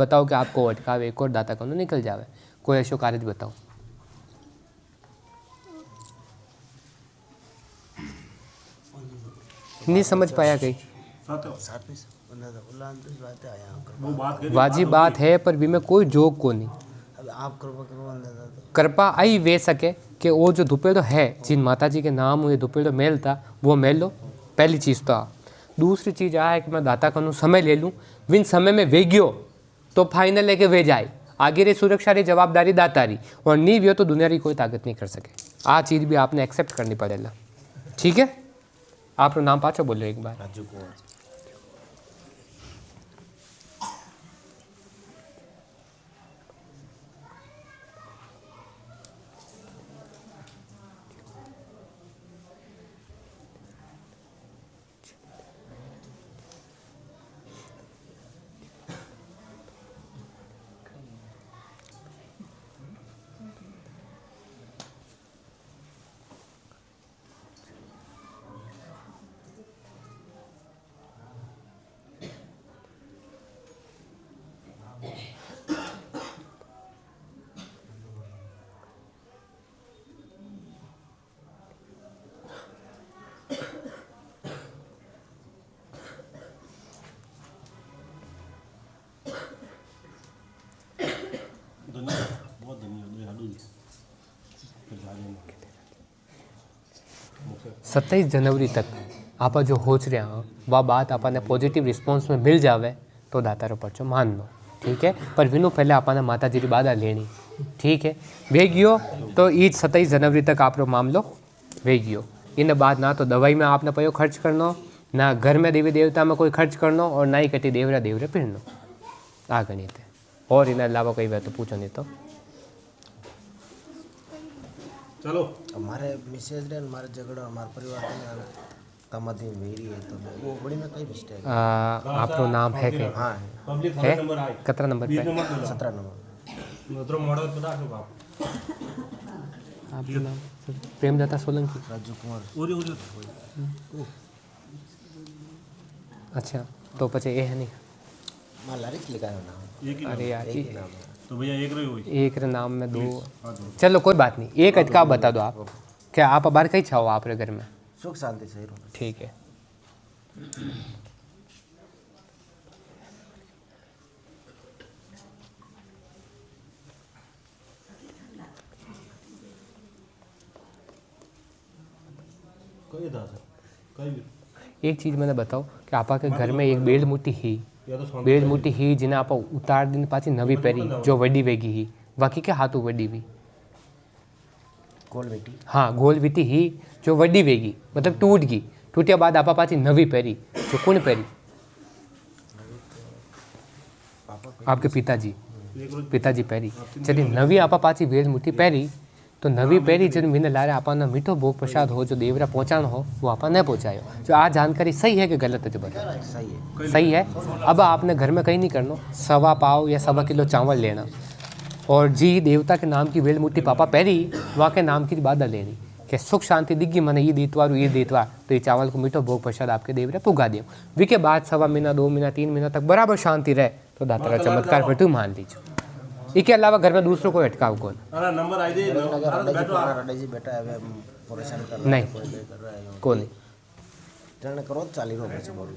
बताओ कि आपको अटकावे एक और दाता कौन निकल जावे। कोई ऐसो कार्य बताओ। नहीं समझ पाया कहीं। वाजिब बात है पर भी में कोई जोक को नहीं। आप कृपा आई वे सके कि वो जो धुपेड़ो है जिन माता जी के नाम हुए धुपेड़ो मेल था वो मेल लो। पहली चीज़ तो दूसरी चीज़ आ है कि मैं दाता का समय ले लूँ, विन समय में वे गयो तो फाइनल है कि वे जाए। आगे रे सुरक्षा री जवाबदारी दाता री, और नहीं व्यो तो दुनिया री कोई ताकत नहीं कर सके। आ चीज़ भी आपने एक्सेप्ट करनी पड़ेगा। ठीक है, आप नाम पाछो बोलो एक बार। राजू को बहुत धन्यवाद। 27 जनवरी तक आप जो सोच रहे हैं वह बात आपने पॉजिटिव रिस्पॉन्स में मिल जावे तो दातारो पर्चो मान लो। ठीक है, पर विनु पहले आपने माता जी की बाधा लेनी। ठीक है, वे गयो तो ईज 27 जनवरी तक आप मामलो वे गयो। इन बाद ना तो दवाई में आपने पयो खर्च करनो, ना घर में देवी देवता में कोई खर्च करनो, और ना ही कटी देवरा देवरे पीड़नो। आ गणित है, और इन अलावा कई बात तो पूछो नहीं तो चलो। हमारे मिसेज ने हमारे झगड़ा हमारे परिवार में तमादी मेरी है तो वो बड़ी में कई मिस्टेक है। आपको नाम है कि हाँ है कितना नंबर पे? 17 नंबर। मतलब मॉडल बता दो आप। आपका नाम प्रेमदाता सोलंकी। राजू कुमार। ओरी अच्छा, तो पचे ए है नहीं मां लारिक लिखा है नाम। एक ही अरे यार एक ही नाम है। तो भैया एक रही हुई। एक रे नाम में दो। चलो कोई बात नहीं, एक अटका बता दो आप। क्या आप बाहर कहीं छाओ आप रे घर में? सुख शांति से रहो। ठीक है। कोई था सर कोई भी एक चीज़ मैंने बताओ कि आपा के घर में एक बेल मूर्ति ही, या तो स्वामी बेल मूर्ति ही जिन्हें आप उतार दिन पाची नवी पेरी जो वड्डी वेगी ही, बाकी के हाथों वड्डी भी। गोल बेटी। हाँ, गोल विती ही जो वड्डी वेगी मतलब टूट गई, टूटिया बाद आपा पाची नवी पेरी जो कौन पेरी? आपके पिताजी, पिताजी पेरी। चलिए नवी आपा पाची बेल मूर्ति पेरी तो नवी पेरी जो मीने लारे आपा मीठो भोग प्रसाद हो जो देवरा पहुँचाना हो वो आपा नहीं पहुँचायो। जो आ जानकारी सही है कि गलत है? जो बता सही है। सही है। अब आपने घर में कहीं नहीं करना, 1.25 पाव या 1.25 किलो चावल लेना, और जी देवता के नाम की बेल मूर्ति पापा पहरी वहाँ के नाम की बाधा लेनी कि सुख शांति दिग्गी मैंने ये देतवार ये देतवार, तो ये चावल को मीठो भोग प्रसाद आपके देवरे पुगा दियो। वी के बाद 1.25 महीना 2 महीना 3 महीना तक बराबर शांति रहे तो दाता का चमत्कार फिर तू मान लीजिए। इसके अलावा घर में दूसरों को अटकाव कौन? अरे नंबर आई दे रडे जी बेटा है परेशान कर रहा है। नहीं कोई कर रहा है कौन नहीं जन करो चाली रो बस बोल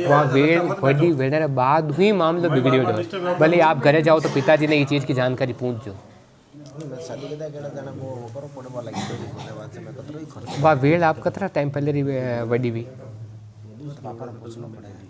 वहाँ वेड़ बड़ी वेड़े बाद हुई मामलो बिगड़ियो। भले आप घरे जाओ तो पिताजी ने ये चीज़ की जानकारी पूछ जो शादी के कहना जाना वो करो पड़े वाला की बात से मैं कतरो ही खर्च वहाँ वेड़ आप कतरा टाइम पहले वडी भी पापा ने पूछना पड़ेगा।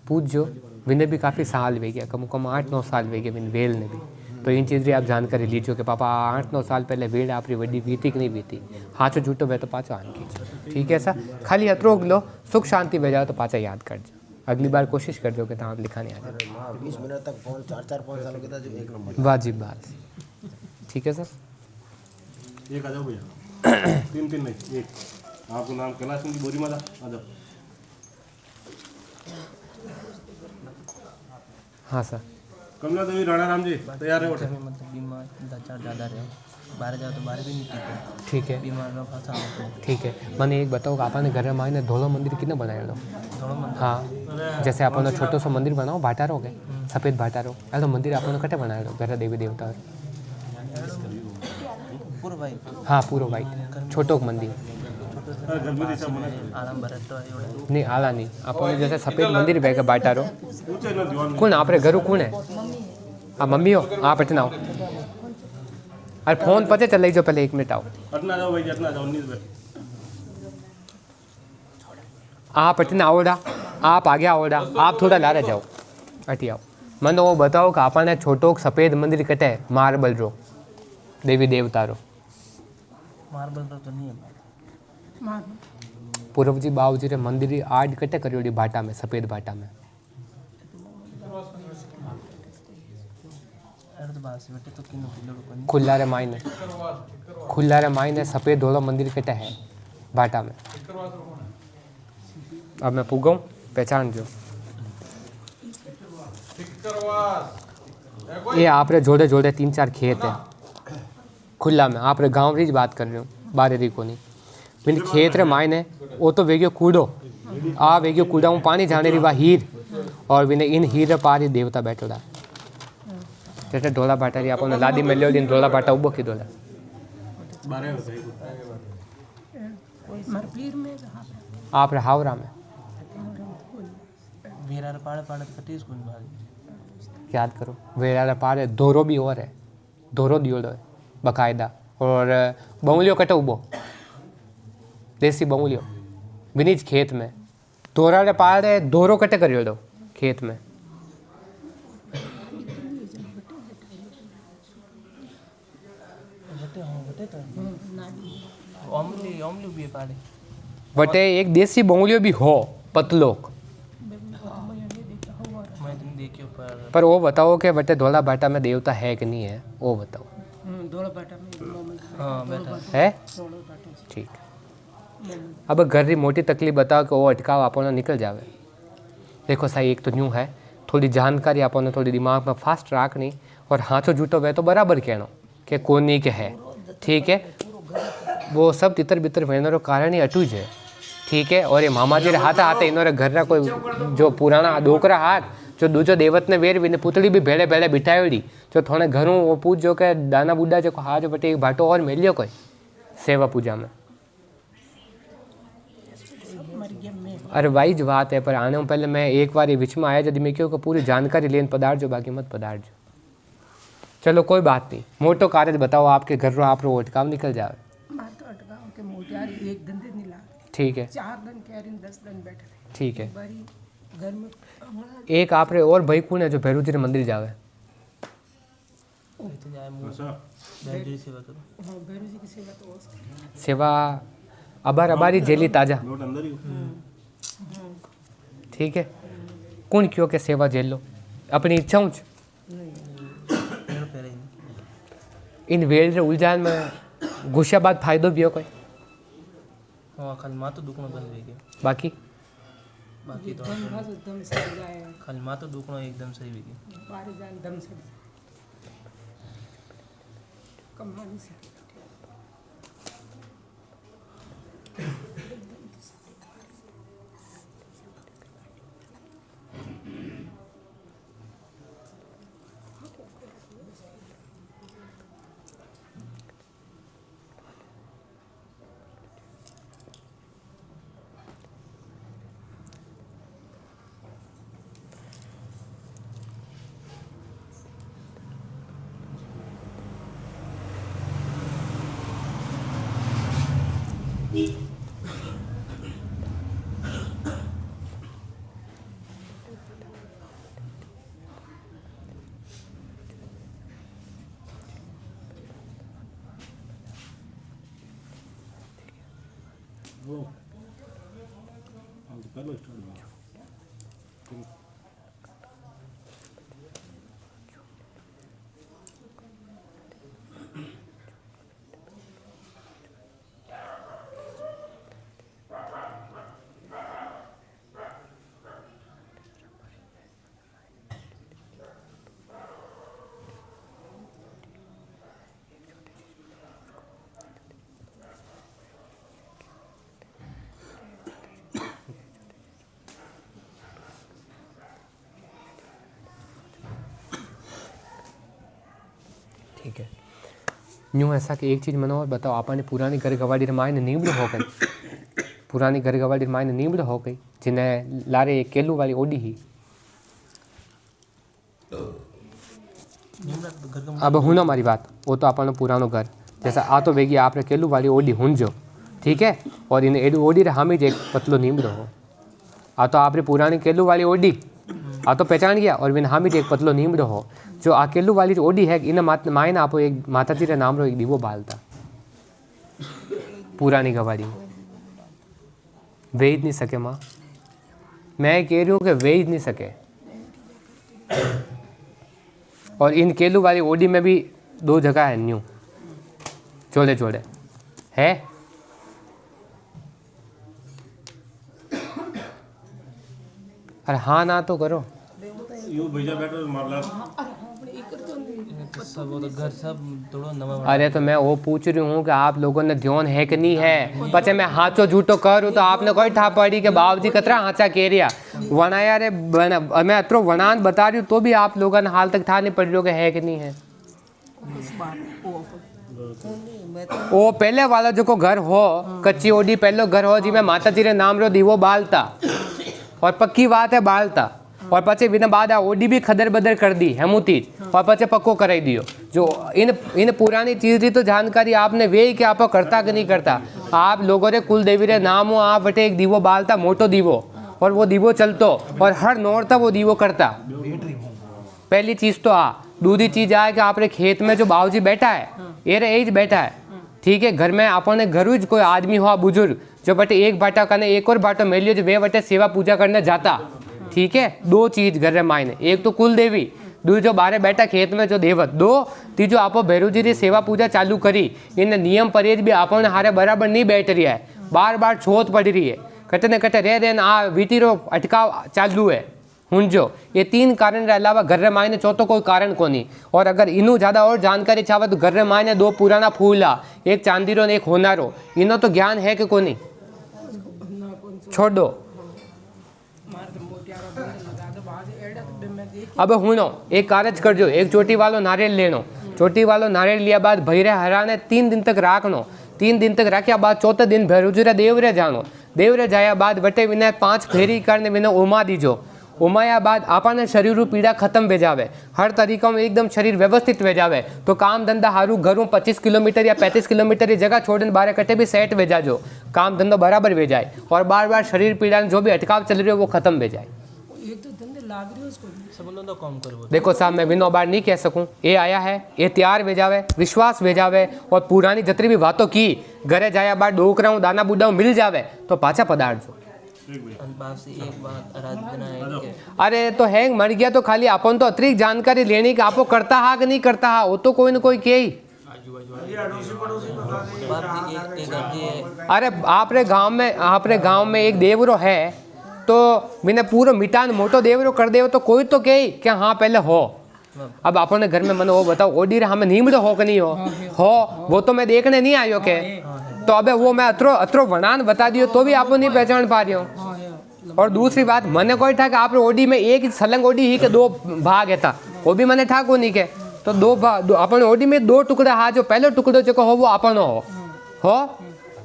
पूछ जो विने भी काफ़ी साल वे गया, कम कम 8-9 साल वे गए विन वेल ने भी। तो इन चीज़ की आप जानकारी लीजिए कि पापा 8-9 साल पहले वेड़ आपकी वड्डी बीती कि नहीं बीती। हाँ जो झूठो वे तो पाचा आन कीजिए। ठीक है सर, खाली अतरोग लो, सुख शांति बह जाओ तो पाचा याद कर जो। अगली बार कोशिश कर जो कि आप लिखा नहीं आ जाए। 20 मिनट तक फोन 4-5 सालों के था जो 1 नंबर वाजिब बात। ठीक है सर। एक आ जाओ भैया। 3 नहीं एक। आपको नाम कैलाश सिंह की बोरी माता आ जाओ। हाँ सर। कमला देवी राणा राम जी तैयार है? मतलब बीमार ज़्यादा रहे, बाहर जाओ तो बाहर भी नहीं टिके। ठीक है, बीमार में फंसा हो। ठीक है। मैंने एक बताओ कि आपने घर में धोलो मंदिर कितना बनाया लो? थोड़ा मन हाँ, जैसे आपने छोटो सा मंदिर बनाओ भाटार हो गए सफेद भाटारो तो मंदिर आपने कटे बनायो घर देवी देवता पूरा भाई हाँ पूरो वाइट छोटो मंदिर आराम भरत तो आई ओडे नहीं आला नहीं आपने जैसे सफेद मंदिर बेगे भाटारो कौन आपरे घरू कौन है हाँ मम्मी हो आप पटना आओ अरे फोन पते चल लीजिए पहले 1 मिनट आओ पटना जाओ भाई पटना जाओ 19 बजे आप पटना आओड़ा आप आगे आओड़ा आप थोड़ा लारे जाओ अटी आओ मन तो वो बताओ कि आपने छोटो सफेद मंदिर कटे मार्बल रो देवी देवता रो मार्बल तो नहीं है पूर्व जी बाबूजी रे मंदिर आड कटे करियोड़ी भाटा में सफेद भाटा में अरे तो बात से बेटे तो किनो किलो को नहीं खुला रे मायने सफेद धोलो मंदिर कटे है भाटा में अब मैं पुगाऊं पहचान जो ये आप रे जोड़े जोड़े 3-4 खेत है खुला में आप रे गाँव री बात कर रहे हो बारे री को नहीं मेरी खेत रे मायने वो तो वेगियो कूड़ो आ वेगियो कूड़ा हूँ पानी जाने री वा हीर और विने इन हीर रे पार ही देवता बैठोड़ा जैसे ढोला भाटा री आपने लादी में लियो दिन ढोला भाटा उबो की ढोला 12 होता है आप रे हावरा में वेरा पाड़े पाड़े कटीज कोन भाग याद करो वेरा पार दोरो भी और है दोरो दियोड़ो है बकायदा और बंगलियो कटे उबो देसी बंगलियो बिनीज खेत में दोरा रे पार दोरो कटे करियोड़ो खेत में बटे हां बटे तो ओमली ओमली भी पाड़े बटे एक देसी बंगलियो भी हो पतलोक मैं तुम देखियो पर वो बताओ कि बटे धोला भाटा में देवता है कि नहीं है वो बताओ हां बेटा है ठीक अब घर की मोटी तकलीफ बताओ कि वो अटकाव आपने निकल जावे देखो सही एक तो न्यू है थोड़ी जानकारी आपने थोड़ी दिमाग में फास्ट रखनी और हाथों जूटो वे तो बराबर कहना कि कोनी के है ठीक है वो सब तितर बितर वेनो कारण ही अटू है ठीक है और ये मामा जी हाथ हाथ इन घर रा कोई जो पुराना डोकरा हाथ जो दूजो देवत ने वेर ने पुतली भी भेड़े भेड़े बिठायोड़ी जो थोड़े घरों वो पूछो के दाना बुड्ढा जो हाँ जो बटे एक भाटो और मिलियो कोई सेवा पूजा में अरे वही ज बात है पर आने में पहले मैं एक बार विच में आया जब मैं क्यों पूरी जानकारी लेन पदार्थ बाकी मत पदार्थ चलो कोई बात नहीं मोटो कार्य बताओ आपके घर रो आप रो अटकाव निकल जाए ठीक है 4 दिन कह रही 10 दिन बैठे ठीक है घर में एक आप रे और भाई कौन है जो भैरू जी मंदिर जावे तो जाए मुंह अच्छा बैठ सेवा करो हाँ भैरू जी की सेवा तो हो सकती सेवा अबारी जेली ताजा नोट अंदर ही ठीक है कौन क्यों के सेवा जेल लो अपनी इच्छाओं च पेड़ पे रही इन वेल रे उलझान में घुसा बाद फायदो भी हो कोई हां खाली मातो दुखनो बंद हो गया बाकी बाकी तो दम भाषा दम से जाए खाली मातो दुखनो एकदम सही हो गया बाहर जान दम से कमानी से वो हम तो पहले स्टार्ट ठीक है। यूँ ऐसा कि एक चीज़ मनो और बताओ, आपने पुरानी घर गवाड़ी मायने नींबड़ हो गई, पुरानी घर गवाड़ी मायने नींबड़ हो गई, जिन्हें लारे एक केलू वाली ओडी ही। अब हुनो हमारी बात, वो तो अपन पुरानो घर जैसा आ तो वेगी आपने केलू वाली ओडी हुंजो, ठीक है, और इन्हें एडू ओडी रे हामी एक पतलो नींबड़ो हो। आ तो आपने पुरानी केलू वाली ओडी आ तो पहचान गया, और बिन हामी एक पतलो नींबड़ो हो। जो आ केलू वाली जो ओडी है इन मायने आपो एक माता जी रे नाम रो एक दीवो बालता पुरानी गवाड़ी वेच नहीं सके माँ, मैं कह रही हूँ कि वेच नहीं सके। और इन केलू वाली ओडी में भी 2 जगह है न्यू जोड़े जोड़े है। अरे हाँ ना तो करो, यू भैया बैठो मामला सब वो तो घर सब थोड़ा नवा अरे तो मैं वो पूछ रही हूँ कि आप लोगों ने ध्यान है कि नहीं है। पचे मैं हाचो झूठो करूँ तो आपने कोई ठा पड़ी कि बाबूजी कतरा हाचा कह रिया वनाया रे मैं अतरो वनान बता रही हूँ तो भी आप लोगों ने हाल तक ठा नहीं पड़ रही हो कि है कि नहीं है। वो पहले वाला जो को घर हो कच्ची ओडी पहले घर हो जी में माता जी रे नाम रो दीवो बालता, और पक्की बात है बालता, और पचे बिना बाद ओडी भी खदर बदर कर दी हेमुतीज, और पचे पक्को कराई दियो। जो इन पुरानी चीज की तो जानकारी आपने वे कि आप करता कि नहीं करता। आप लोगों रे कुल देवी रे नाम हो, आप बटे एक दीवो बालता, मोटो दीवो, और वो दीवो चलतो और हर नौरता वो दीवो करता। पहली चीज तो दूसरी चीज आए कि आपरे खेत में जो बाबूजी बैठा है ये रे एज बैठा है, ठीक है। घर में आपने घर कोई आदमी हो बुजुर्ग जो बटे एक बाटा करने एक और बाटा मिल लियो जो वे बटे सेवा पूजा करने जाता, ठीक है। 2 चीज घर रे मायने, एक तो कुल देवी, दूसरी जो बारे बैठा खेत में जो देवत, 2 तीजो आपो भैरूजी री सेवा पूजा चालू करी। इन नियम परहेज भी आपने हारे बराबर नहीं बैठ रही है, बार बार छोत पड़ रही है, कटे न कटे रह आ वीतीरो अटकाव चालू है हुंजो। ये 3 कारण रे अलावा घर रे मायने चौथो कोई कारण कोनी। और अगर इनू ज़्यादा और जानकारी चाहे तो घर रे मायने 2 पुराना फूला, एक चांदीरो ने एक होनारो, इनो तो ज्ञान है कि कोनी छोड़ दो। अब हुनो एक कारज कर जो, एक चोटी वालो नारियल लेनो, चोटी वालो नारियल लिया बाद भैरे हराने 3 दिन तक राखनो, 3 दिन तक राख्या बाद चौथे दिन भैरूजरे देवरे जानो, देवरे जाया बाद बटे विने 5 फेरी करने विने उमा दीजो। उमाया बाद आपने शरीर रू पीड़ा खत्म हो जावे, हर तरीका में एकदम शरीर व्यवस्थित हो जावे। तो काम धंधा हारू घरों 25 किलोमीटर या 35 किलोमीटर की जगह छोड़ने बारे कटे भी सेट हो जाजो, काम धंधो बराबर हो जाए, और बार बार शरीर पीड़ा जो भी अटकाव चल रही हो वो खत्म हो जाए। एक तो धंधे लाग रही हो उसको सब तो काम करो। देखो साहब मैं बिनो बार नहीं कह सकूं, ये आया है ये तैयार हो जावे, विश्वास हो जावे, और पुरानी जितनी भी बातों की घरे जाया बाद डोकरा दाना बुड्डा मिल जावे तो पाछा पदार्थ। एक बात आराधना है कि अरे तो हैंग मर गया तो खाली अपन तो अतिरिक्त जानकारी लेनी कि आपको करता हा कि नहीं करता हा, वो तो कोई न कोई के ही। अरे आपरे गांव में एक देवरो है तो मैंने पूरा मिटान मोटो देवरो कर दे तो कोई तो के ही क्या हाँ पहले हो। अब अपने घर में मैंने वो बताओ ओडी रे हमें नीमड़ो हो कि नहीं हो वो तो मैं देखने नहीं आयो के, तो अबे वो मैं अतरो वनान बता दियो तो भी आपको नहीं पहचान पा रही हूँ। और दूसरी बात मैंने कोई था कि आप ओडी में एक सलंग ओडी ही के 2 भाग है था, वो भी मैंने था को नहीं के, तो 2 भाग अपन ओडी में 2 टुकड़ा हा, जो पहले टुकड़ो जो हो वो अपन हो।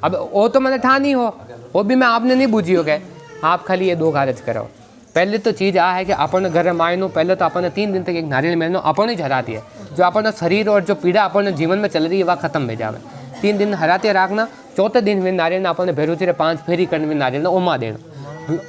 अब वो तो मैंने था नहीं हो, वो भी मैं आपने नहीं बूझी हो गए। आप खाली ये 2 कारज करो। पहले तो चीज़ आ है कि अपन घर मायनो पहले तो अपन 3 दिन तक एक नारियल मेलनो अपन ही हराती है, जो अपन शरीर और जो पीड़ा अपन जीवन में चल रही है वह खत्म हो जाए। 3 दिन हराते राखना, चौथे दिन में नारियल ने अपन भैरूजी 5 फेरी करने में नारियल ने उमा देनो,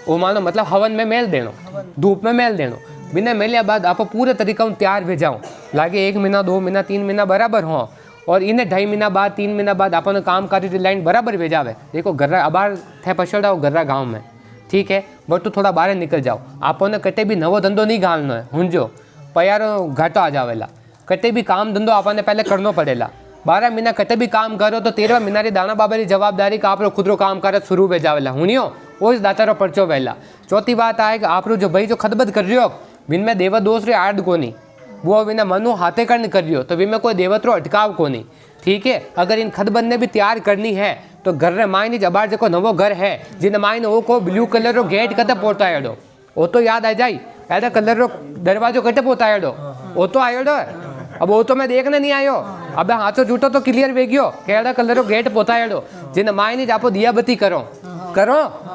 उमानो मतलब हवन में मेल देनो, धूप में मेल देनो। बिना मेलिया बाद आप पूरे तरीका तैयार हो जाओ, लागे 1 महीना 2 महीना 3 महीना बराबर हो, और इन्हें 2.5 महीना बाद 3 महीना बाद अपन काम कारी लाइन बराबर हो जावे। देखो गर्रा अबार थे पछड़ा गर्रा गाँव में, ठीक है, बट तो थोड़ा बाहर निकल जाओ, आपने कटे भी नवो धंधो नहीं घालनो है हुंजो, पयारो घाटो आ जावेला, कटे भी काम धंधो आपने पहले करनो पड़ेला। 12 महीना कटे भी काम करो तो 13 महीना री दाना बाबा की जवाबदारी का आप खुद काम कर शुरू हो जावेला हुनियो वो इस दातारो पर्चो वेला। चौथी बात आए कि आप जो भाई जो खतबद कर रही हो बिन में देवत दोष रे आड़ कोनी, वो बिना मनु हाथे कर कर रही हो तो बिन में कोई देवत रो अटकाव कोनी, ठीक है। अगर इन खतबद ने भी तैयार करनी है तो घर रे मायने जबार जो नवो घर है जिन मायने वो को ब्लू कलर रो गेट कते पोतायडो, वो तो याद आ जाए, ऐसा कलर रो दरवाजो कटे पोतायडो, वो तो आयोडो अब वो तो मैं देखने नहीं आयो। अब हाथों झूठो तो क्लियर वे गयो केड़ा कलर गेट पोतायड़ो जिन माय नहीं जापो दिया बत्ती करो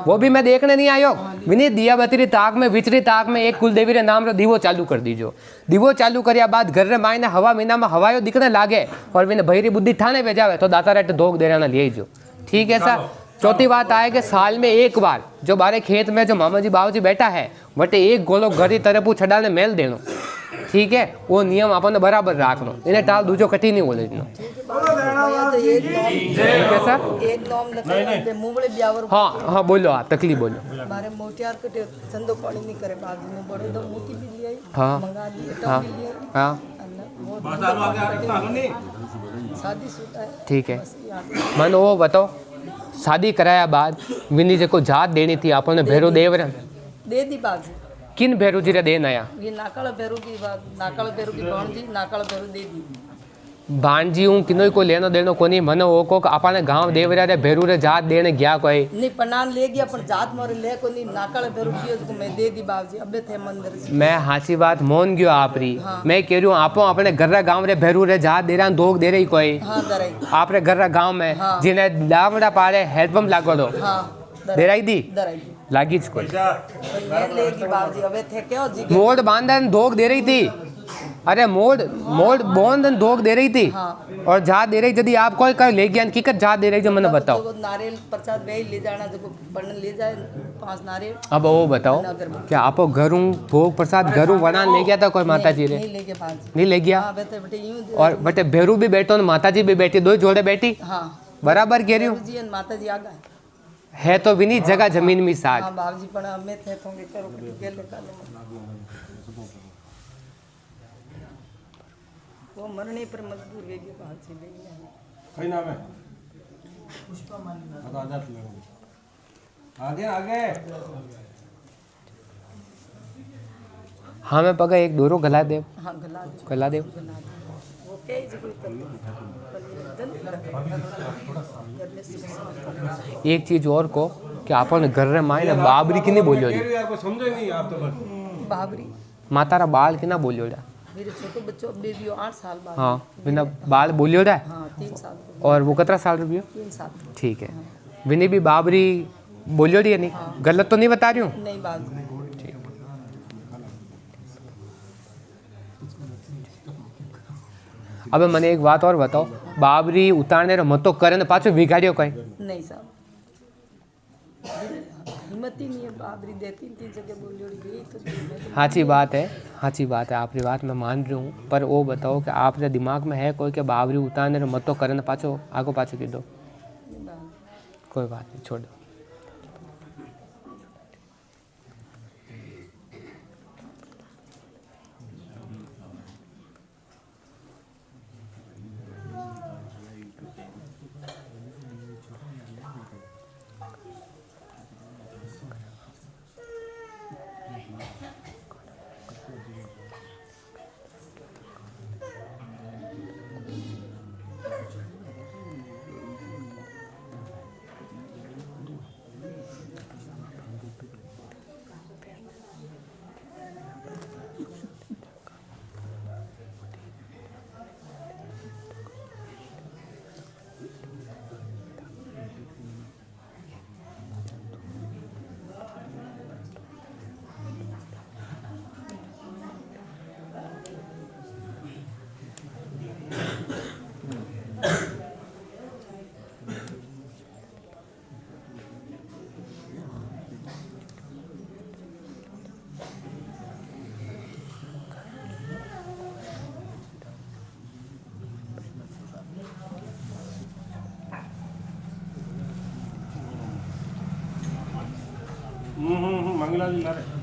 वो भी मैं देखने नहीं आयो। विनीत दिया बत्ती री ताक में विचरी ताक में एक कुलदेवी रे नाम रो दीवो चालू कर दीजो। दीवो चालू करया बाद घर रे माय ने हवा महीना में हवायो दिखने लागे और विने भैरी बुद्धि थाने भेजावे तो दाता रेट धोक देराना ले जो। ठीक है सर। चौथी बात आए कि साल में एक बार जो बारे खेत में जो मामा जी बाबू जी बैठा है वटे एक गोलो घरी तरफ छड़ाने मेल देनो। ठीक है वो नियम अपन बराबर राखनो इन्हें टाल दूजो कटी नहीं बोले हाँ हाँ बोलो आप तकलीफ बोलो मारे मोटियार कटे संदो पानी नहीं करे बाद में बड़े दो मोती भी लिया हाँ मंगा ली हाँ हाँ शादी शुदा है। ठीक है मन वो बताओ शादी कराया बाद विनी जी को जात देनी थी आपने भैरो देवरन दे दी बाजी किन भैरू जी रे देन आया ये नाकाल भैरू की भाणजी नाकाल भैरू दे दी भाणजी हूँ किनो को लेनो देनो कोनी मने वो को आपने गांव देवरा रे भैरू रे जात देने गया कोई नहीं पनान ले गया पर जात मोरे ले को नहीं नाकाल भैरू कियो तो मैं दे दी बाबूजी अबे थे मंदिर से मैं हाची बात मोन गयो आपरी हाँ। मैं कह रही हूँ आपो अपने घर रे गांव रे भैरू रे जात दे रहा दोग दे रही कोई हाँ दराई आप रे घर रे गांव में हाँ। जिने लावड़ा पाड़े हेल्प हम लागो दो हाँ दे रही दी दराई लागी कोई मैं लेगी बाबूजी अबे थे क्यों जी मोड़ बांधन दोग दे रही थी अरे मोड़ बांधन दोग दे रही थी हाँ। और जात दे रही यदि आप कोई कर ले गया किकर जात दे रही जो मैंने बताओ तो नारियल प्रसाद वे ले जाना जो बन ले जाए 5 नारियल अब वो बताओ क्या आप घरों भोग प्रसाद घरों बना ले गया था कोई माता जी रे नहीं लेके बाबूजी नहीं ले गया हाँ बेटे बेटे यूं और बटे भैरू भी बैठो और माता जी भी बैठी दो जोड़े बैठी हाँ बराबर कह रही हूँ जी माता जी आ गए है तो भी नहीं जगह जमीन में साथ हाँ बाबूजी पण हमें थे थोंगे करो के ले काले वो मरने पर मजबूर वे के बाहर से ले कई नाम है पुष्पा माली आगे आगे हाँ मैं पगा एक दोरो गला दे हाँ गला दे वो क्या है जी कोई एक चीज और को कि आपने घर रे माय ने बाबरी की नहीं बोलियो जी आपको समझो नहीं आप तो बस बाबरी मातारा बाल की ना बोलियो जा मेरे छोटे बच्चों बेबी 8 साल बाद हाँ बिना बाल बोलियो जा हाँ 3 साल और वो कितना साल रुपये 3 साल ठीक है विनी भी बाबरी बोलियो दी नहीं गलत तो नहीं बता रही हूँ नहीं बात अब मैंने एक बात और बताओ बाबरी उतारने रो मतो करे पाछो बिगाड़ियो कहीं नहीं साहब हिम्मत ही नहीं है बाबरी दे 3 जगह बोलियो गई तो साची बात है आपकी बात मैं मान रही हूँ पर वो बताओ कि आपके दिमाग में है कोई कि बाबरी उतारने रो मतो करे पाछो आगो पाछो की दो कोई बात नहीं छोड़ दो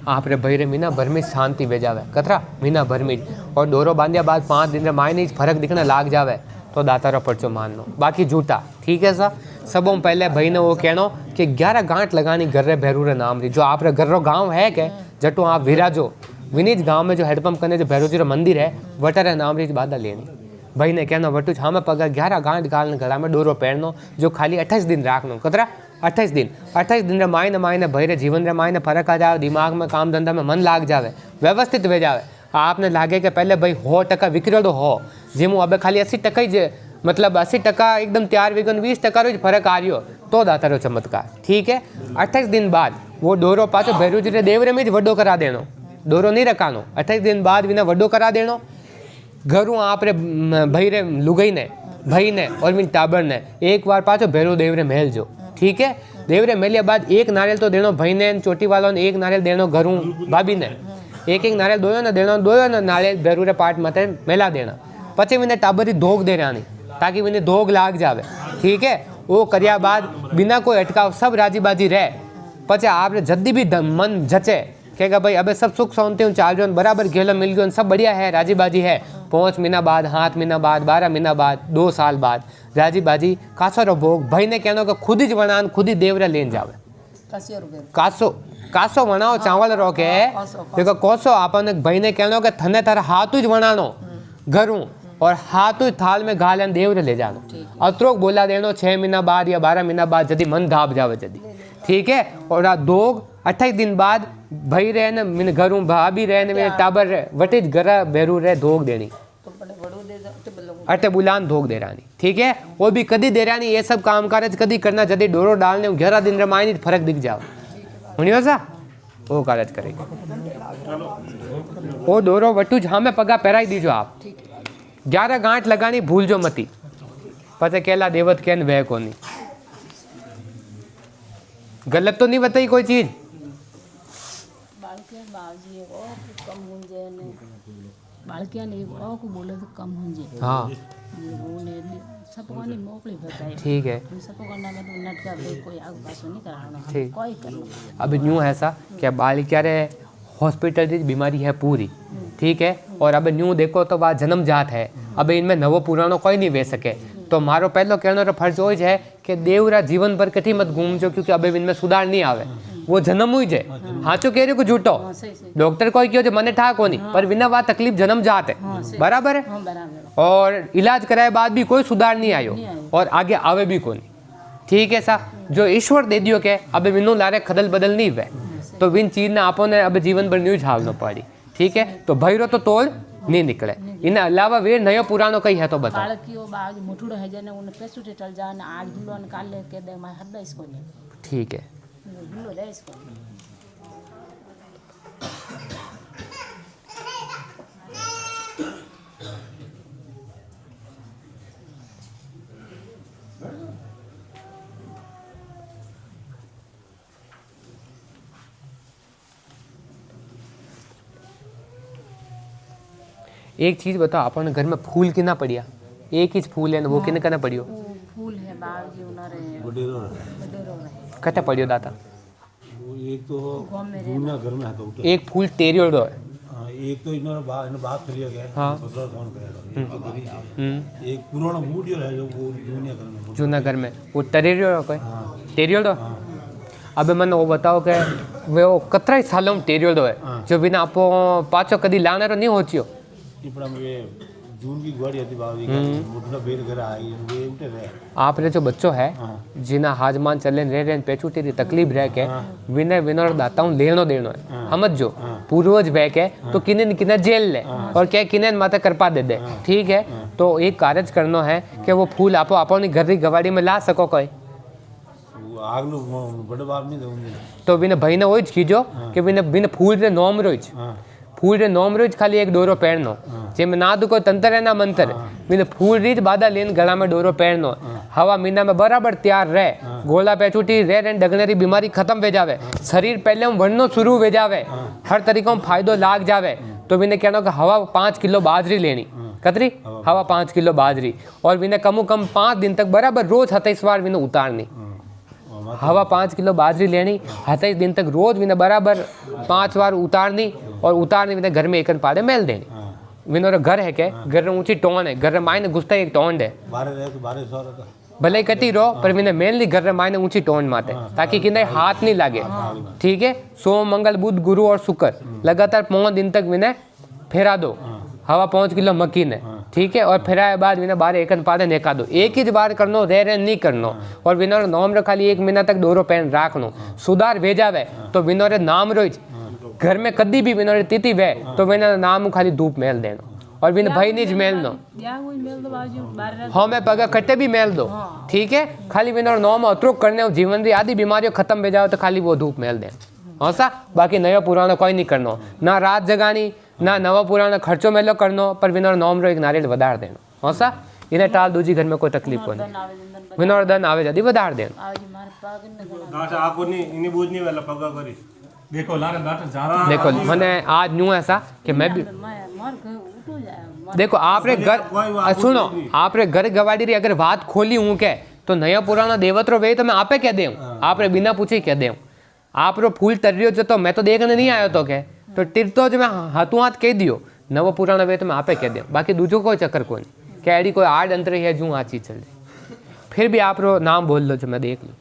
आप रे भाई रे महीना भर में शांति भेजावे कतरा महीना भर में और डोरो बांधिया बाद 5 दिन रे माय नहीं फर्क दिखने लाग जावे तो दाता रो पर्चो मान लो बाकी झूठा ठीक है सा सबों पहले भाई ने वो कहनो कि 11 गांठ लगानी घर रे भैरू रे नाम री जो आप रे घर रो गाँव है के जटो आप विराजो विनीत गाँव में जो हेडपंप करने जो भैरू जी रो मंदिर है वटर नाम री बाधा लेनी भाई ने कहना वटू हाँ में पगा 11 गांठ गाल गला में डोरो पहननो जो खाली 28 दिन राखनो कतरा 28 दिन रे मायने भाई रे जीवन रे मायने फर्क आ जाए दिमाग में काम धंधा में मन लाग जावे व्यवस्थित हो जावे आपने लागे कि पहले भाई 100% विकरेलो हो जेम अब खाली 80% ज मतलब 80% एकदम तैयार वेगन 20% रो फर्क आ रही तो दातारो चमत्कार। ठीक है, 28 दिन बाद वो डोरो पाछो भैरू जी देवरे में ज वड्डो करा देनो, डोरो नहीं रखानो। 28 दिन बाद विना वड्डो करा देनो। घरू आप रे भाई रे लुगाई ने भाई ने और मिन टाबर ने एक बार पाछो भैरू देवरे महल जो। ठीक है, देवरे मेलिया बाद एक नारियल तो देनो भाई ने, चोटी वालों ने एक नारियल देनो घरू भाभी ने, एक नारियल दोयो ने देनो, दोयो ने नारियल भैरू रे पाट माथे मेला देना। पछे विने टाबरी धोग दे रानी ताकि विने धोग लाग जावे। ठीक है, वो कर्या बाद बिना कोई अटकाव सब राजी बाजी रहे। पछे आपने जल्दी भी मन जचे कहेगा भाई अबे सब सुख शांति चाल जो बराबर घेलो मिल गयो, सब बढ़िया है, राजी बाजी है। 5 महीना बाद, 7 महीना बाद, 12 महीना बाद, 2 साल बाद राजी बाजी कासो रो भोग भाई ने कहनो कि खुद ही वणान खुद ही देवरे लेन जावे। कासो कासो वणाओ चावल रो के देखो कोसो आपने भाई ने कहनो कि थने तारा हाथ ज वणानो घरू और हाथ थाल में घालन देवरे ले जानो। अत्रोक बोला देनो 6 महीना बाद या 12 महीना बाद जदी मन धाप जावे जदी। ठीक है, और आ दोग 28 दिन बाद भाई रहे ने मैंने घरू भाभी रहे ने मेरे टाबर रहे वटे घर बेरू रहे धोग देनी अटे बुलान धोग दे रानी। ठीक है, वो भी कदी दे रानी ये सब काम काज कदी करना जदी डोरो डालने 11 दिन रमायनी फर्क दिख जाओ हुनियो सा वो काज करेगा। वो डोरो वटू जहाँ में पगा पहराई दीजो आप। 11 गांठ लगानी भूल जो मती पचे केला देवत केन वह कोनी। गलत तो नहीं बताई कोई चीज। हाँ ठीक है, ठीक। अब न्यू है ऐसा क्या बाल क्या रे हॉस्पिटल की बीमारी है पूरी। ठीक है, और अब न्यू देखो तो वह जन्म जात है, अब इनमें नवो पुरानो कोई नहीं वे सके। तो मारो पहलो कहने रो फर्ज हो है कि देवरा जीवन भर कठी मत घूमजो क्योंकि अब इनमें सुधार नहीं आवे, वो जन्म हुई जे। हाचो कह रहे को झूठो डॉक्टर कोई क्यों मने ठा को नहीं पर बिना वह तकलीफ जन्म जात है बराबर है। और इलाज कराए बाद भी कोई सुधार नहीं आयो और आगे आवे भी कोई। ठीक है सा जो ईश्वर दे दियो के अब विनो लारे खदल बदल नहीं हुए तो विन चीज ने आपो ने अब जीवन भर न्यूज हालनो पड़ी। ठीक है, तो भैरो तो तोड़ नहीं निकले। इन अलावा वे नयो पुरानो कई है तो बताओ। ठीक है, एक चीज बताओ अपन घर में फूल किना पड़िया? एक ही फूल है ना वो किने कने पड़ियो? फूल है बावजी उनारे बडेरो कटे पड़ियो दाता? एक तो जूना घर में है तो एक फूल टेरियो दो है। एक तो इन्होंने बात कर लिया गया हाँ। दूसरा कौन करेगा? एक पुराना बूढ़ है जो वो जूनिया घर में जूना घर में वो टेरियो कोई टेरियो दो। अब मैंने वो बताओ कि वो कतरा सालों में टेरियो दो है जो बिना आपो पाचो कदी लाने रो नहीं होचियो। जून की गुआड़ी आती बाबू मुठना बेर घर आई वे उठे रहे। आप रे जो बच्चों है जिना हाजमान चले रह पेचू तेरी तकलीफ रह के विनय विनोद दाताऊं लेनो देनो है समझ जो पूर्वज बह के तो किने न किने जेल ले और क्या किने माता करपा दे दे। ठीक है, तो एक कार्य करनो है कि वो फूल आपो अपनी घर की गवाड़ी में ला सको कोई आगलो बड़े बाप नहीं दूंगे तो बिना भाई ने वही कीजो कि बिना बिना फूल रे नोम रोज फूल रे नोम रोज खाली एक डोरो पहननो जेम ना तो कोई तंत्र है ना मंत्र बिना फूल रीत बादा लेन गला में डोरो पहननो हवा महीना में बराबर तैयार रहे गोला पेचूटी रह डगनेरी बीमारी खत्म हो जावे शरीर पहले हम वरनो शुरू हो जावे हर तरीकों फायदो लाग जावे। तो बिना कहना कि हवा 5 किलो बाजरी लेनी कतरी हवा 5 किलो बाजरी और बिना कमो कम 5 दिन तक बराबर रोज 27 बार बिना उतारनी हवा 5 किलो बाजरी लेनी 27 दिन तक रोज बिना बराबर 5 बार उतारनी और उतारने बिना घर में एक पाड़े मेल देनी। विनो घर है के घर ऊंची टोन है घर मायने घुसता एक टोंड है भले कटी रो पर मैंने मेनली घर मायने ऊंची टोन माते ताकि किन्हें हाथ नहीं लागे। ठीक है, सोम मंगल बुध गुरु और शुक्र लगातार 5 दिन तक मैंने फेरा दो हवा 5 किलो मक्की ने। ठीक है, और फिर बाद बिना बार एक पादे नेका दो एक ही बार करनो रह नहीं करनो और विनोर नाम रो खाली 1 महीना तक डोरो पहन राखनो सुधार भेजावे तो विनोरे नाम रोज घर में कदी भी विनोर तिथि वे तो वेना नाम खाली धूप मेल देनो और विन भाई निज मेल नो हाँ मैं पगा कट्टे भी मेल दो ठीक है खाली विनोर नौ में अतरुक करने जीवन री आदि बीमारियों खत्म हो जाओ तो खाली वो धूप मेल दे हाँ सा बाकी नयो पुरानो कोई नहीं करनो ना रात जगानी ना नवा पुराना खर्चो मेलो करनो पर विनोर नोम रो एक नारियल वधार देनो हाँ सा इन्हें टाल दूजी घर में कोई तकलीफ को नहीं विनोर दन आवे जदी वधार देनो गांठ आको नहीं इन्हें बूझ नहीं वाला पगा करी देखो लारे गांठ जा देखो मैंने आज न्यू ऐसा कि मैं भी देखो आपरे घर सुनो आपरे घर गवाड़ी री अगर बात खोली हूँ के तो नया पुराना देवत्रो वे तो मैं आपे कह देऊँ आपरे बिना पूछे कह देऊँ आप रो फूल तरियो जो तो मैं तो देखने नहीं आयो तो के तो तिर तो जो मैं हाथों हाथ कह दियो नवो पुराना वे तो मैं आपे कह दूँ बाकी दूजो कोई चक्कर कोई नहीं क्या एडी कोई आड़ अंतर है जूँ आ चीज चल फिर भी आप रो नाम बोल लो जो मैं देख लूँ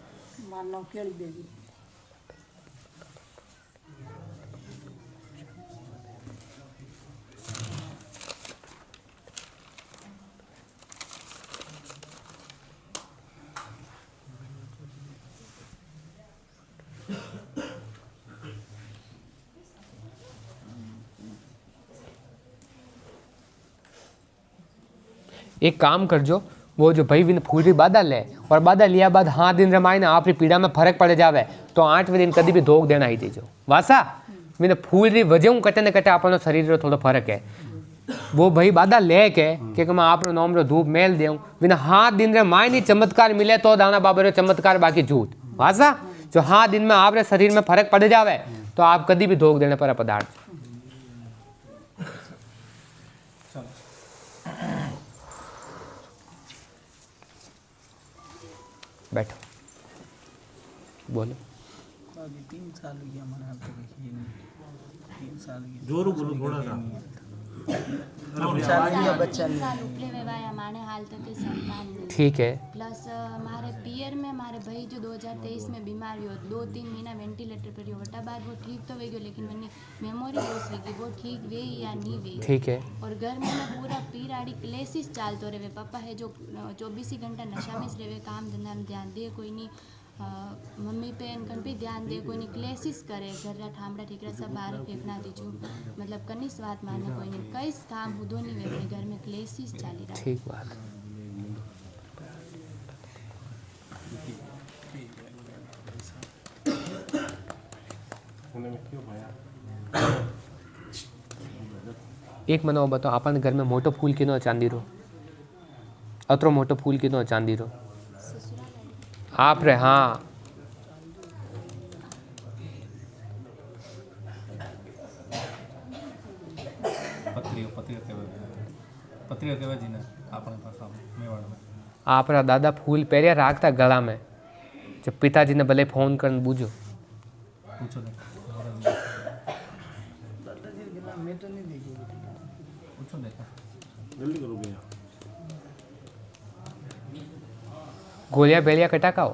एक काम करजो वो जो भाई विन फूल बाधा ले और बाधा लिया बाद हाँ दिन रमाई ना आपरी पीड़ा में फर्क पड़ जावे तो 8वें दिन कभी भी धोख देना ही दीजो वासा विन फूल री वजह कटे ने कटे अपन शरीर रो थोड़ा फर्क है वो भाई बाधा ले के मैं आप नोम रो धूप मेल देऊँ विन हाँ दिन रे माई नहीं चमत्कार मिले तो दाना बाबा रो चमत्कार बाकी झूठ वासा जो हाँ दिन में आप शरीर में फर्क पड़ जावे तो आप कभी भी धोख देने पर पदार्थ बैठो बोलो 3 साल हो गया हमारा आप देखिए 3 साल जोरू बोलो थोड़ा सा ठीक है प्लस हमारे पियर में हमारे भाई जो 2023 में बीमार हुई 2-3 महीना वेंटिलेटर पर वटा बाद वो ठीक तो वे गयो लेकिन मैंने मेमोरी लॉस हुई वो ठीक वे या नहीं वे ठीक है और घर में पूरा पीराड़ी क्लेसिस चालतो रहे पापा है जो 24 घंटा नशा में रहे काम धंधा में ध्यान दे कोई नहीं मम्मी पे इनकन भी ध्यान दे कोई नहीं क्लेसिस करे घर ठामड़ा ठीकरा सब बाहर फेंकना दीजू मतलब कनी स्वाद माने कोई नहीं कई काम हुदो नहीं वे घर में क्लेसिस चाली रहा ठीक बात एक मनो बताओ अपन घर में मोटो फूल किनो चांदी रो अतरो मोटो फूल किनो चांदी रो आप रे हाँ आप दादा फूल पहरिया राखता गला में जब पिताजी ने भले फोन कर बूझो पूछो मैं तो नहीं देखी पूछो देखा जल्दी करो भैया गोलियां बेलिया कटाकाओ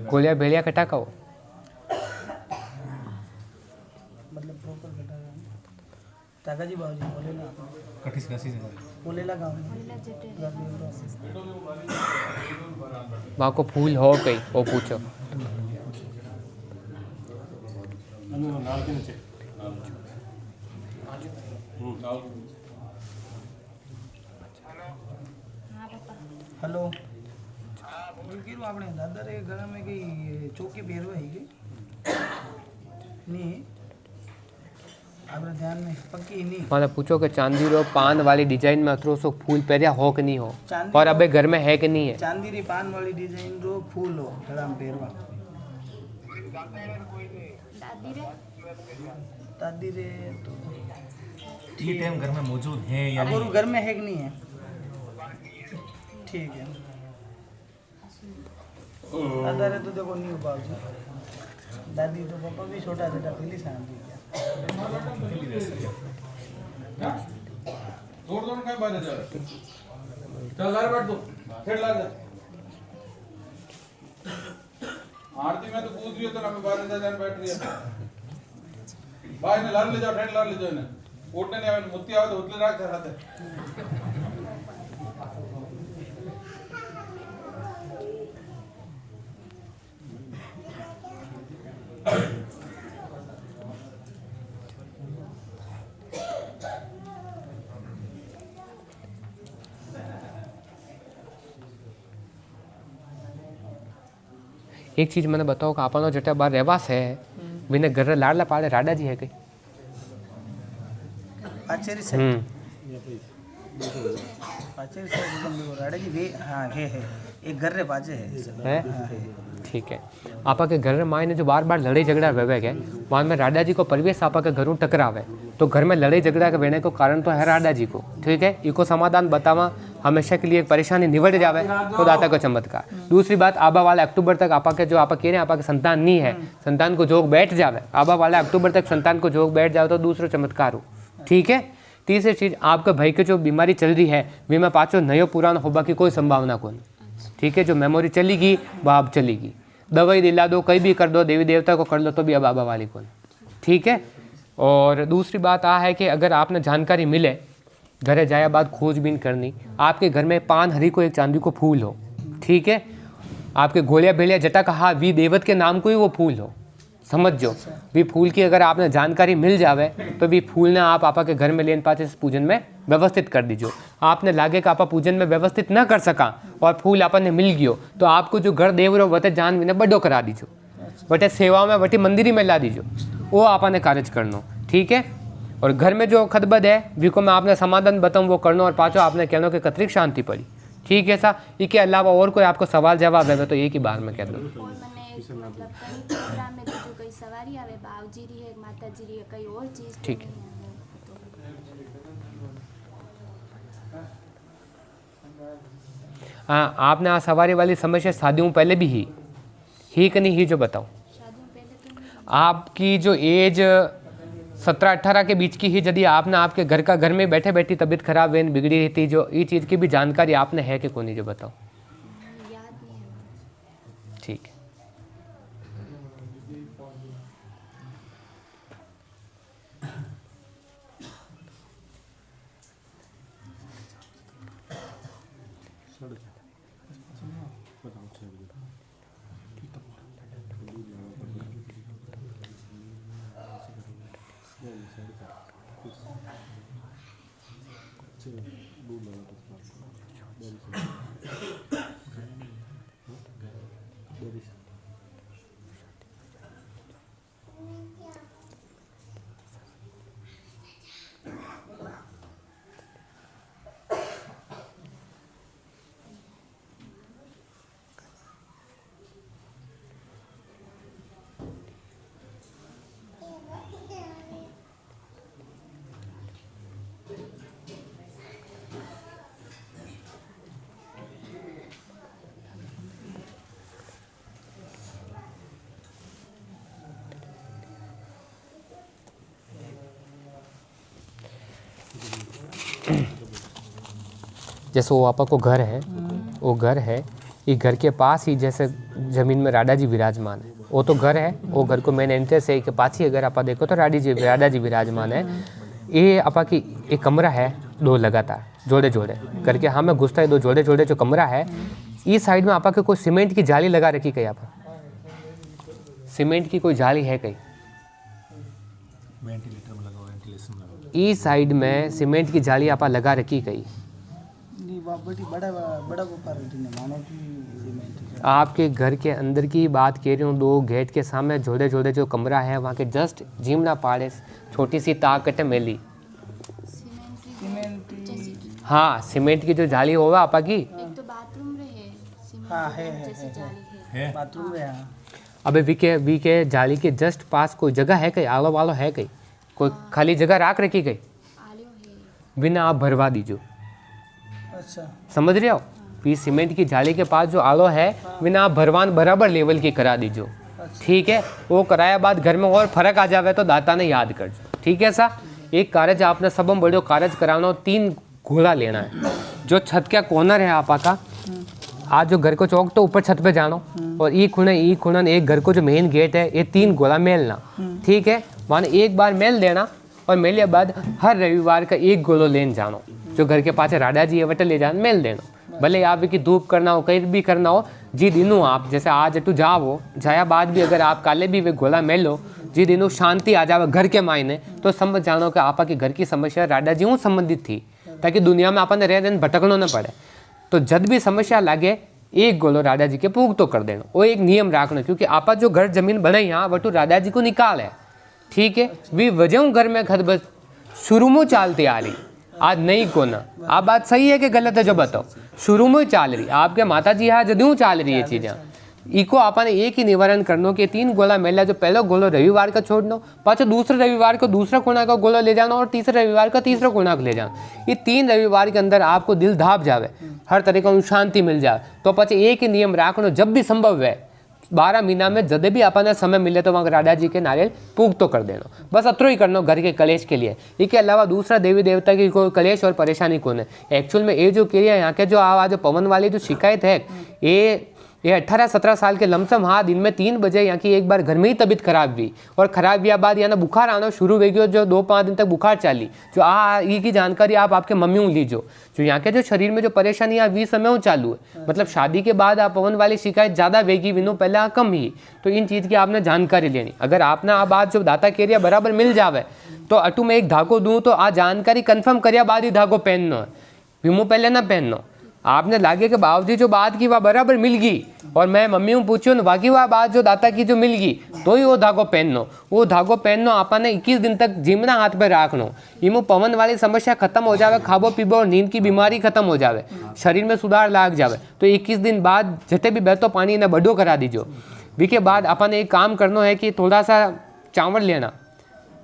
गोलियां बेलिया कटाकाओ मतलब प्रॉपर कटा ताकाजी बाबूजी बोले ना कटिस कसी से बोले ला गांव वहाँ को फूल हो गई वो पूछो नाल के नीचे हेलो કીધું આપણે દાદારે ગળામાં કઈ ચોકી પહેરવા હી કે नहीं આપણે ध्यान में पक्की नहीं मैंने पूछो कि चांदी रो पान वाली डिजाइन में अतरो सो फूल पहरिया हो कि नहीं हो और अबे घर में है कि नहीं है चांदी री पान वाली डिजाइन रो फूल हो गला में પહેરવા दादी रे तो ये टाइम घर में मौजूद है या नहीं घर में है कि नहीं है ठीक है दादा रे तो देखो नहीं उपाव जी दादी तो पापा भी छोटा छोटा पहली शांति क्या जोड़ दो ना बाहर जा चल लार बैठ दो फिर लार जा आरती में तो कूद रही हो तो ना बाहर जा जान बैठ रही है भाई ने लार ले जाओ फ्रेंड लार ले जाओ इन्हें उठने नहीं आवे मुत्ती आवे तो उतले राख रहते एक चीज मैंने बताओ कि आपनो जटा बार रहवास है विने घर लाडला पाड़े राडाजी है कई पाचेरी से पाचेरी से राडा जी वे हाँ है एक घर रे पाचे है ठीक है। आपा के घर में ने जो बार बार लड़ाई झगड़ा वेवे के वहाँ में राडा जी को परिवेश आपा के घरों टकरावे तो घर में लड़ाई झगड़ा के वेने को कारण तो है राडा जी को, ठीक है। इको समाधान बतावा हमेशा के लिए एक परेशानी निवट जावे तो दाता को चमत्कार। दूसरी बात आबा वाले अक्टूबर तक आपा के जो आपा कह रहे हैं आपा के संतान नहीं है, संतान को जोग बैठ जावे, आबा वाले अक्टूबर तक संतान को जोग बैठ जावे तो दूसरो चमत्कार हो, ठीक है। तीसरी चीज आपके भाई के जो बीमारी चल रही है वे में पाचो नयो पुराना होबा की कोई संभावना को नहीं, ठीक है। जो मेमोरी चलेगी वह अब चलेगी, दवाई दिला दो कहीं भी कर दो देवी देवता को कर लो तो भी अब आबा वाली को नहीं, ठीक है। और दूसरी बात आ है कि अगर आपने जानकारी मिले घरे जाया बाद खोजबीन करनी, आपके घर में पान हरी को एक चांदी को फूल हो, ठीक है। आपके गोलिया भेलिया जटा कहा वी देवत के नाम को ही वो फूल हो, समझ जो भी फूल की अगर आपने जानकारी मिल जावे तो भी फूल ने आप आपा के घर में लेन पाचे पूजन में व्यवस्थित कर दीजिए। आपने लागे कि आपा पूजन में व्यवस्थित न कर सका और फूल आपन ने मिल गयो तो आपको जो घर देव रो वटे जान विने बड़ो करा दीजो, वटे सेवा में वटी मंदिरी में ला दीजो, वो आपने कार्य करनो, ठीक है। और घर में जो खतबद है विको मैं आपने समाधान बताऊँ वो करनो और पाचो आपने कहनो कि कतरीक शांति पड़ी, ठीक है। सा इसके अलावा और कोई आपको सवाल जवाब है तो एक ही बार में कह दो। और मैंने एक मतलब कई प्रोग्राम में जो कई सवारी आवे बावजी री है माताजी री है कई और चीज ठीक है। हाँ आपने आ सवारी वाली समस्या शादियों पहले भी ही कि नहीं ही जो बताओ शादियों पहले तो आपकी जो एज 17-18 के बीच की ही यदि आपने आपके घर में बैठे बैठी तबीयत खराब है बिगड़ी रहती जो ये चीज़ की भी जानकारी आपने है कि कौन जो बताओ याद नहीं है। ठीक है। जैसे वो आपा को घर है, वो घर है, ये घर के पास ही जैसे ज़मीन में राडा जी विराजमान है, वो तो घर है, वो घर को मेन एंट्रेंस है कि पास ही अगर आप देखो तो राडा जी विराजमान है। ये आपा की एक कमरा है दो लगातार जोड़े जोड़े करके हमें घुसता है दो जोड़े जोड़े जो कमरा है इस साइड में आपा के कोई सीमेंट की जाली लगा रखी कहीं आप सीमेंट की कोई जाली है कहीं वेंटिलेटर में लगा वेंटिलेशन में लगा इस साइड में सीमेंट की जाली आपा लगा रखी कहीं बड़ा बड़ा पार्टी ने मानो कि आपके घर के अंदर की बात कह रही हूँ। दो गेट के सामने जोड़े जोड़े जो कमरा है वहाँ के जस्ट जीमना पाड़े छोटी सी ताकत मेली हाँ सीमेंट की जो जाली होगा आपा की एक तो बाथरूम रहे हाँ जैसी जाली है बाथरूम में अबे वी के जाली के जस्ट पास कोई जगह है कहीं आलो वालो है कहीं कोई खाली जगह राख रखी कहीं आलियो है बिना आप भरवा दीजिए। अच्छा समझ रहे हो भी सीमेंट की जाली के पास जो आलो है बिना आप भरवान बराबर लेवल की करा दीजिए, ठीक है। वो कराया बाद घर में और फर्क आ जावे तो दाता ने याद कर जो, ठीक है सा। एक कार्य आपने सब बड़ो कार्य कराना 3 घोड़ा लेना है जो छत का कॉर्नर है आपा का आज जो घर को चौक तो ऊपर छत पे जानो और ई खूणन एक घर को जो मेन गेट है ये 3 घोड़ा मेलना, ठीक है। माने एक बार मेल देना और मेले बाद हर रविवार का 1 घोड़ो लेन जानो जो घर के पास राडा जी है वटे ले जान मेल देना भले आप की धूप करना हो कहीं भी करना हो जी दिनों आप जैसे आज टू जाओ जाया बाद भी अगर आप काले भी वे घोड़ा मेलो जी दिनों शांति आ जावे घर के मायने तो समझ जानो कि आपा की घर की समस्या राडा जी संबंधित थी ताकि दुनिया में आपने रह दिन भटकनो न पड़े। तो जब भी समस्या लागे एक गोलो राजा जी के पूग तो कर देना। वो एक नियम रखना, क्योंकि आपा जो घर जमीन बनाई यहाँ वटू राजा जी को निकाल है, ठीक है। वी वजह घर में खत बस शुरू में चालती आ रही, आज नहीं को ना। आप बात सही है कि गलत है जो बताओ, शुरू में चाल रही आपके माता जी यहाँ जदू चाल रही है चीज़ें। इको आपने एक ही निवारण करनो कि 3 गोला मेला, जो पहला गोलो रविवार का छोड़नो, पाछो दूसरे रविवार को दूसरा कोना का गोला ले जाना और तीसरे रविवार का तीसरा कोना को ले जाना। ये 3 रविवार के अंदर आपको दिल धाप जावे, हर तरह का शांति मिल जाए। तो पाछे एक ही नियम रखनो, जब भी संभव है 12 महीना में जब भी आपने समय मिले तो वहाँ राजा जी के नारियल पूग तो कर देना। बस अतरो ही करना घर के कलेश के लिए। इसके अलावा दूसरा देवी देवता की कोई कलेश और परेशानी कौन है। एक्चुअल में ये जो क्रिया यहाँ के जो आज पवन वाली जो शिकायत है, ये 18-17 साल के लमसम हाँ दिन में 3 बजे यहाँ की एक बार घर में ही तबीयत खराब हुई, और खराब हुआ बाद यहाँ बुखार आना शुरू हो गया, जो 2-5 दिन तक बुखार चाली। जो ये की जानकारी आप आपके मम्मी लीजो, जो यहाँ के जो शरीर में जो परेशानी है 20 समय चालू है, मतलब शादी के बाद आप पवन वाली शिकायत ज़्यादा वेगी विनो पहले कम ही। तो इन चीज़ की आपने जानकारी लेनी। अगर आपने आ बात जो दाता केरिया बराबर मिल जावे तो अटू में एक धागो दूँ तो आ जानकारी कन्फर्म करिया बाद ही धागो पहनना है, विमो पहले ना पहनना। आपने लागे कि बाबूजी जो बात की वह बराबर मिल गई, और मैं मम्मी हूँ पूछो ना बाकी वह बात जो दाता की जो मिल गई, तो ही वो धागो पहननो। वो धागो पहननो आपने 21 दिन तक जिमना हाथ पे रखनो। इमो पवन वाली समस्या खत्म हो जावे, खाबो पीबो और नींद की बीमारी खत्म हो जावे, शरीर में सुधार लाग जावे। तो 21 दिन बाद जितने भी बहतो पानी ने बड़ो करा दीजो। इसके बाद आपने एक काम करना है कि थोड़ा सा चावल लेना,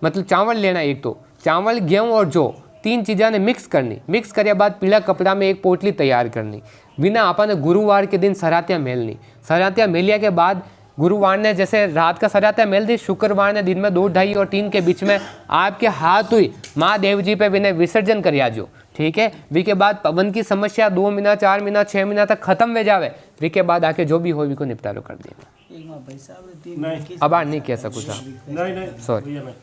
मतलब चावल लेना, एक तो चावल, गेहूँ और जौ, 3 चीज़ें ने मिक्स करनी। मिक्स करने बाद पीला कपड़ा में एक पोटली तैयार करनी। बिना आपने गुरुवार के दिन सरातियाँ मेलनी। सरातियाँ मेलिया के बाद गुरुवार ने जैसे रात का सरातियाँ मेल दी, शुक्रवार ने दिन में 2, 2:30 और 3 के बीच में आपके हाथ हुई माँ देव जी पे विनय विसर्जन करिया जो, ठीक है। वी के बाद पवन की समस्या 2 महीना 4 महीना 6 महीना तक खत्म हो जावे। वी के बाद आके जो भी हो भी को निपटारो कर दिया। एक माँ भाई साहब ने 3 नहीं अब नहीं कह सकूँ साहब, नहीं सॉरी। भैया नहीं।